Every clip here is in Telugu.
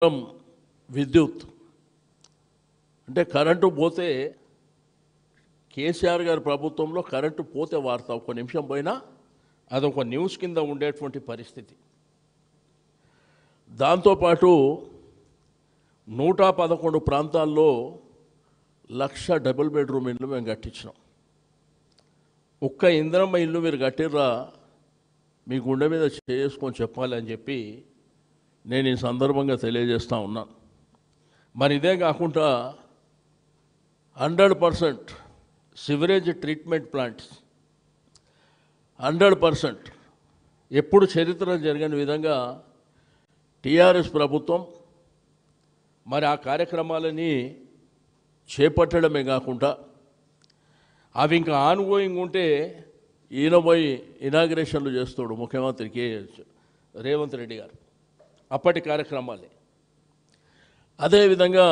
విద్యుత్ అంటే కరెంటు పోతే కేసీఆర్ గారి ప్రభుత్వంలో కరెంటు పోతే వార్త ఒక నిమిషం పోయినా అదొక న్యూస్ కింద ఉండేటువంటి పరిస్థితి. దాంతోపాటు 111 ప్రాంతాల్లో 1,00,000 డబుల్ బెడ్రూమ్ ఇల్లు మేము కట్టించినాం. ఒక్క ఇంద్రమ్మ ఇల్లు మీరు కట్టిర్రా మీ గుండె మీద చేసుకొని చెప్పాలని చెప్పి నేను ఈ సందర్భంగా తెలియజేస్తూ ఉన్నాను. మరి ఇదే కాకుండా 100% సివరేజ్ ట్రీట్మెంట్ ప్లాంట్స్ 100% ఎప్పుడు చరిత్ర జరిగిన విధంగా టీఆర్ఎస్ ప్రభుత్వం మరి ఆ కార్యక్రమాలని చేపట్టడమే కాకుండా అవి ఇంకా ఆన్గోయింగ్ ఉంటే ఈయన పోయి ఇనాగ్రేషన్లు చేస్తాడు ముఖ్యమంత్రికి రేవంత్ రెడ్డి గారు. అప్పటి కార్యక్రమాలే. అదేవిధంగా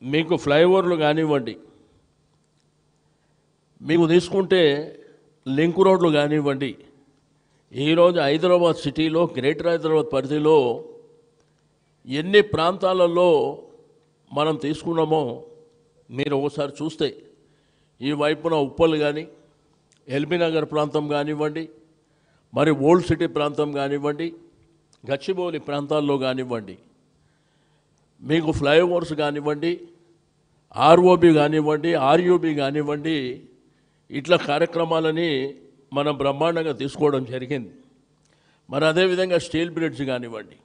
మీకు ఫ్లైఓవర్లు కానివ్వండి, మీకు తీసుకుంటే లింక్ రోడ్లు కానివ్వండి, ఈరోజు హైదరాబాద్ సిటీలో గ్రేటర్ హైదరాబాద్ పరిధిలో ఎన్ని ప్రాంతాలలో మనం తీసుకున్నామో మీరు ఒకసారి చూస్తే ఈ వైపున ఉప్పల్ కానీ ఎల్బీనగర్ ప్రాంతం కానివ్వండి, మరి ఓల్డ్ సిటీ ప్రాంతం కానివ్వండి, గచ్చిబౌలి ప్రాంతాల్లో కానివ్వండి, మీకు ఫ్లైఓవర్స్ కానివ్వండి, ఆర్ఓబి కానివ్వండి, ఆర్యూబి కానివ్వండి, ఇట్లా కార్యక్రమాలని మనం బ్రహ్మాండంగా తీసుకోవడం జరిగింది. మరి అదేవిధంగా స్టీల్ బ్రిడ్జ్ కానివ్వండి.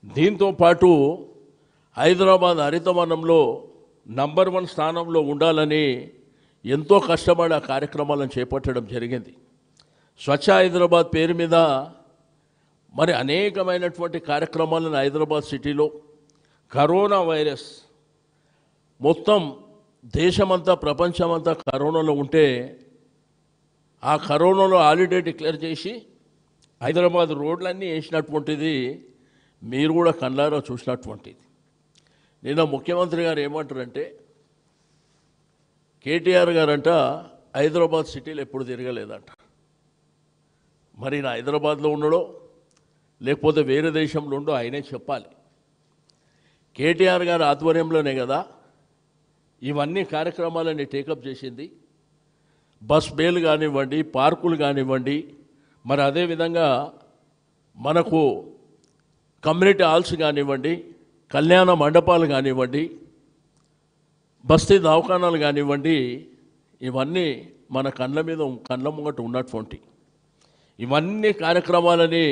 దీంతోపాటు హైదరాబాద్ హరితవనంలో నంబర్ 1 స్థానంలో ఉండాలని ఎంతో కష్టపడి ఆ కార్యక్రమాలను చేపట్టడం జరిగింది. స్వచ్ఛ హైదరాబాద్ పేరు మీద మరి అనేకమైనటువంటి కార్యక్రమాలను హైదరాబాద్ సిటీలో కరోనా వైరస్ మొత్తం దేశమంతా ప్రపంచమంతా కరోనాలో ఉంటే ఆ కరోనాలో హాలిడే డిక్లేర్ చేసి హైదరాబాద్ రోడ్లన్నీ వేసినటువంటిది మీరు కూడా కళ్ళారా చూసినటువంటిది. నిన్న ముఖ్యమంత్రి గారు ఏమంటారంటే కేటీఆర్ గారంట హైదరాబాద్ సిటీలో ఎప్పుడు తిరగలేదంట. మరి నా హైదరాబాద్లో ఉండడో లేకపోతే వేరే దేశంలో ఉండో ఆయనే చెప్పాలి. కేటీఆర్ గారి ఆధ్వర్యంలోనే కదా ఇవన్నీ కార్యక్రమాలని టేకప్ చేసింది. బస్ బేలు కానివ్వండి, పార్కులు కానివ్వండి, మరి అదేవిధంగా మనకు కమ్యూనిటీ హాల్స్ కానివ్వండి, కళ్యాణ మండపాలు కానివ్వండి, బస్తీ దవాఖానాలు కానివ్వండి, ఇవన్నీ మన కళ్ళ ముంగట ఉన్నటువంటి ఇవన్నీ కార్యక్రమాలని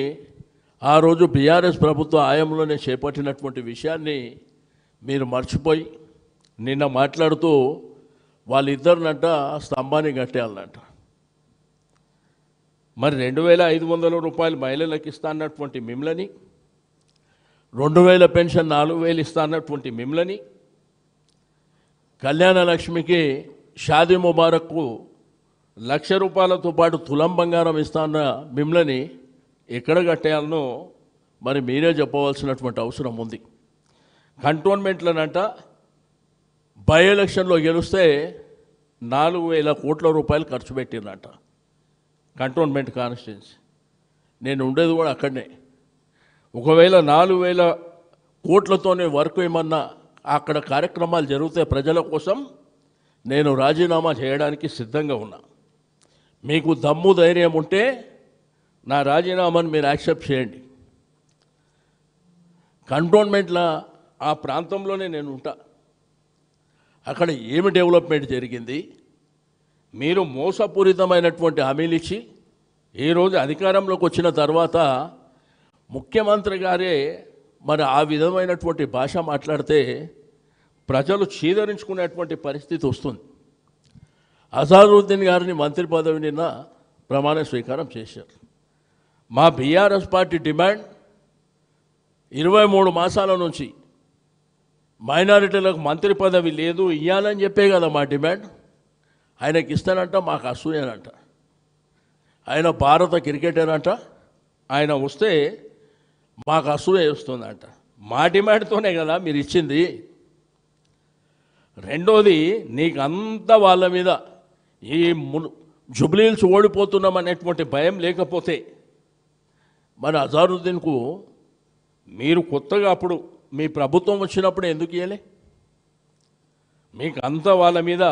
ఆ రోజు బీఆర్ఎస్ ప్రభుత్వ హయాంలోనే చేపట్టినటువంటి విషయాన్ని మీరు మర్చిపోయి నిన్న మాట్లాడుతూ వాళ్ళిద్దరినంట స్తంభాన్ని కట్టేయాలనంట. మరి 2,500 రూపాయలు మహిళలకు ఇస్తా అన్నటువంటి మిమ్మల్ని, 2,000 పెన్షన్ 4,000 ఇస్తా అన్నటువంటి మిమ్మల్ని, కళ్యాణ లక్ష్మికి షాదీ ముబారక్కు 1,00,000 రూపాయలతో పాటు తులం బంగారం ఇస్తాన్న మిమ్మల్ని ఎక్కడ కట్టేయాలనో మరి మీరే చెప్పవలసినటువంటి అవసరం ఉంది. కంటోన్మెంట్లనంట బై ఎలక్షన్లో గెలిస్తే 4,000 కోట్ల రూపాయలు ఖర్చు పెట్టిందంట కంటోన్మెంట్ కాన్స్టిట్యున్సీ. నేను ఉండేది కూడా అక్కడనే. ఒకవేళ 4,000 కోట్లతోనే వర్క్ ఏమన్నా అక్కడ కార్యక్రమాలు జరిగితే ప్రజల కోసం నేను రాజీనామా చేయడానికి సిద్ధంగా ఉన్నా. మీకు దమ్ము ధైర్యం ఉంటే నా రాజీనామాను మీరు యాక్సెప్ట్ చేయండి. కంటోన్మెంట్ల ఆ ప్రాంతంలోనే నేను ఉంటా. అక్కడ ఏమి డెవలప్మెంట్ జరిగింది? మీరు మోసపూరితమైనటువంటి హామీలు ఇచ్చి ఈరోజు అధికారంలోకి వచ్చిన తర్వాత ముఖ్యమంత్రి గారే మరి ఆ విధమైనటువంటి భాష మాట్లాడితే ప్రజలు చీదరించుకునేటువంటి పరిస్థితి వస్తుంది. అజారుద్దీన్ గారిని మంత్రి పదవి నిన్న ప్రమాణ స్వీకారం చేశారు. మా బీఆర్ఎస్ పార్టీ డిమాండ్ 23 మాసాల నుంచి మైనారిటీలకు మంత్రి పదవి లేదు ఇవ్వాలని చెప్పే కదా మా డిమాండ్. ఆయనకి ఇస్తానంట, మాకు అసూయనంట. ఆయన భారత క్రికెటర్ అంట, ఆయన వస్తే మాకు అసూయ వస్తుందంట. మా డిమాండ్తోనే కదా మీరు ఇచ్చింది. రెండోది, నీకు అంత వాళ్ళ మీద ఈ జుబ్లీహిల్స్ ఓడిపోతున్నాం అనేటువంటి భయం లేకపోతే మరి అజారుద్దీన్కు మీరు కొత్తగా అప్పుడు మీ ప్రభుత్వం వచ్చినప్పుడు ఎందుకు ఇవ్వలే? మీకు అంత వాళ్ళ మీద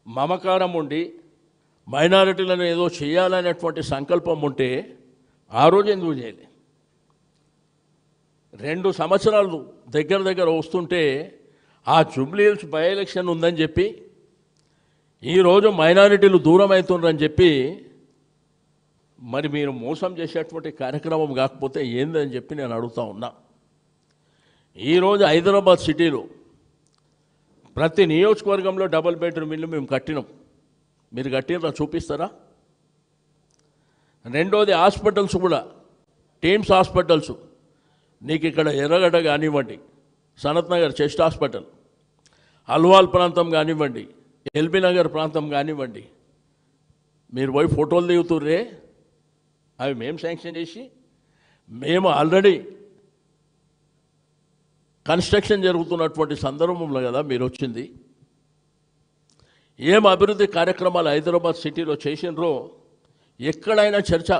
మమకారం ఉండి మైనారిటీలను ఏదో చేయాలనేటువంటి సంకల్పం ఉంటే ఆ రోజు ఎందుకు చేయలే? 2 సంవత్సరాలు దగ్గర వస్తుంటే ఆ జూబ్లీ హిల్స్ బై ఎలక్షన్ ఉందని చెప్పి ఈరోజు మైనారిటీలు దూరం అవుతుండ్రని చెప్పి మరి మీరు మోసం చేసేటువంటి కార్యక్రమం కాకపోతే ఏందని చెప్పి నేను అడుగుతా ఉన్నా. ఈరోజు హైదరాబాద్ సిటీలో ప్రతి నియోజకవర్గంలో డబుల్ బెడ్రూమ్ ఇల్లు మేము కట్టినాం. మీరు కట్టినరా? చూపిస్తారా? రెండోది హాస్పిటల్స్ కూడా, టీమ్స్ హాస్పిటల్స్ నీకు ఇక్కడ ఎర్రగడ్డ కానివ్వండి, సనత్ నగర్ చెస్ట్ హాస్పిటల్, అల్వాల్ ప్రాంతం కానివ్వండి, ఎల్బీ నగర్ ప్రాంతం కానివ్వండి, మీరు పోయి ఫోటోలు దిగుతుర్రే, అవి మేము శాంక్షన్ చేసి మేము ఆల్రెడీ కన్స్ట్రక్షన్ జరుగుతున్నటువంటి సందర్భంలో కదా మీరు వచ్చింది. ఏం అభివృద్ధి కార్యక్రమాలు హైదరాబాద్ సిటీలో చేసినరో ఎక్కడైనా చర్చ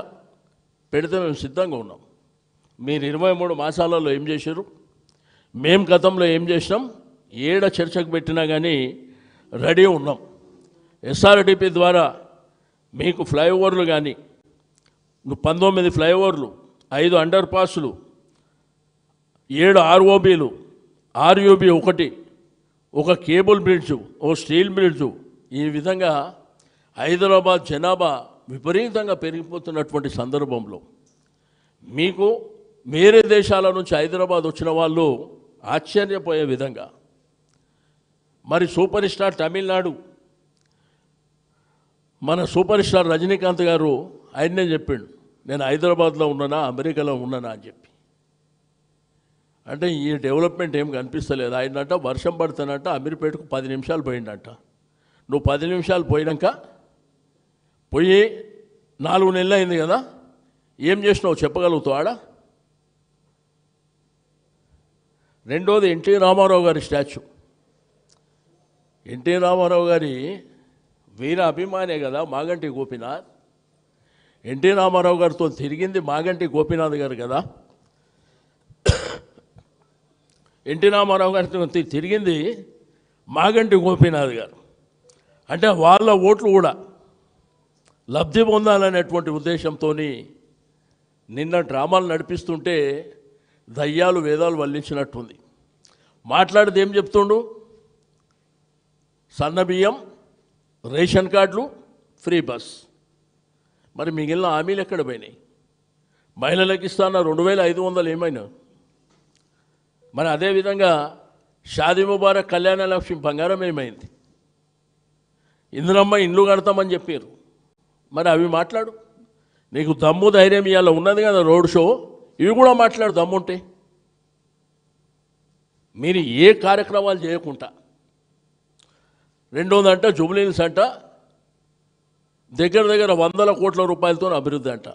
పెడితే మేము సిద్ధంగా ఉన్నాం. మీరు 23 మాసాలలో ఏం చేశారు, మేము గతంలో ఏం చేసినాం, ఏడ చర్చకు పెట్టినా కానీ రెడీ ఉన్నాం. ఎస్ఆర్డిపి ద్వారా మీకు ఫ్లైఓవర్లు కానీ 19 ఫ్లైఓవర్లు, 5 అండర్ పాస్లు, 7 ఆర్ఓబీలు, ఆర్యూబీ 1, ఒక కేబుల్ బ్రిడ్జు, ఓ స్టీల్ బ్రిడ్జు, ఈ విధంగా హైదరాబాద్ జనాభా విపరీతంగా పెరిగిపోతున్నటువంటి సందర్భంలో మీకు వేరే దేశాల నుంచి హైదరాబాద్ వచ్చిన వాళ్ళు ఆశ్చర్యపోయే విధంగా మరి సూపర్ స్టార్ తమిళనాడు మన సూపర్ స్టార్ రజనీకాంత్ గారు ఆయన్నే చెప్పిండు, నేను హైదరాబాద్లో ఉన్నానా అమెరికాలో ఉన్నానా అని చెప్పి. అంటే ఈ డెవలప్మెంట్ ఏం కనిపిస్తలేదు. ఆయనంట వర్షం పడుతానంట అమీర్పేటకు 10 నిమిషాలు పోయిందంట. నువ్వు 10 నిమిషాలు పోయినాక పోయి 4 నెలలు అయింది కదా, ఏం చేసినావు చెప్పగలుగుతావు ఆడ? రెండోది ఎన్టీ రామారావు గారి స్టాచ్యూ. ఎన్టీ రామారావు గారి వీర అభిమానే కదా మాగంటి గోపీనాథ్. ఎన్టీ రామారావు గారితో తిరిగింది మాగంటి గోపీనాథ్ గారు కదా. ఎన్టీ రామారావు గారితో తిరిగింది మాగంటి గోపీనాథ్ గారు. అంటే వాళ్ళ ఓట్లు కూడా లబ్ధి పొందాలనేటువంటి ఉద్దేశంతో నిన్న డ్రామాలు నడిపిస్తుంటే దయ్యాలు వేదాలు వల్లించినట్టుంది. మాట్లాడితే ఏం చెప్తుండు, సన్నబియ్యం, రేషన్ కార్డులు, ఫ్రీ బస్. మరి మిగిలిన హామీలు ఎక్కడ పోయినాయి? మహిళలకు ఇస్తాన 2500 ఏమైనా? మరి అదేవిధంగా షాదీ ముబారక్ కళ్యాణ లక్ష్మి బంగారం ఏమైంది? ఇందిరమ్మ ఇండ్లు కడతామని చెప్పారు. మరి అవి మాట్లాడు. నీకు దమ్ము ధైర్యం ఇవాళ ఉన్నది కదా రోడ్ షో, ఇవి కూడా మాట్లాడు దమ్ముంటే. మీరు ఏ కార్యక్రమాలు చేయకుండా రెండోదంట జూబ్లీ హిల్స్ అంట దగ్గర 100 కోట్ల రూపాయలతో అభివృద్ధి అంట.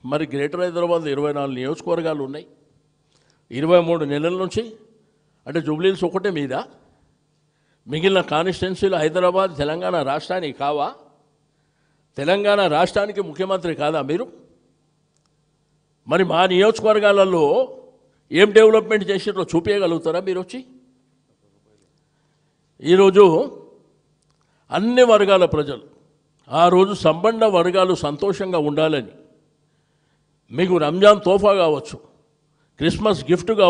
మరి గ్రేటర్ హైదరాబాద్ 24 నియోజకవర్గాలు ఉన్నాయి. 23 నెలల నుంచి అంటే జూబ్లీ హిల్స్ ఒకటే మీద, మిగిలిన కాన్స్టిట్యున్సీలు హైదరాబాద్ తెలంగాణ రాష్ట్రానికి కావా? తెలంగాణ రాష్ట్రానికి ముఖ్యమంత్రి కాదా మీరు? మరి మా నియోజకవర్గాలలో ఏం డెవలప్మెంట్ చేసిరో చూపించగలుగుతారా మీరు వచ్చి? ఈరోజు అన్ని వర్గాల ప్రజలు ఆ రోజు సంబంధ వర్గాలు సంతోషంగా ఉండాలని మీకు రంజాన్ తోఫా కావచ్చు, క్రిస్మస్ గిఫ్ట్ కావచ్చు,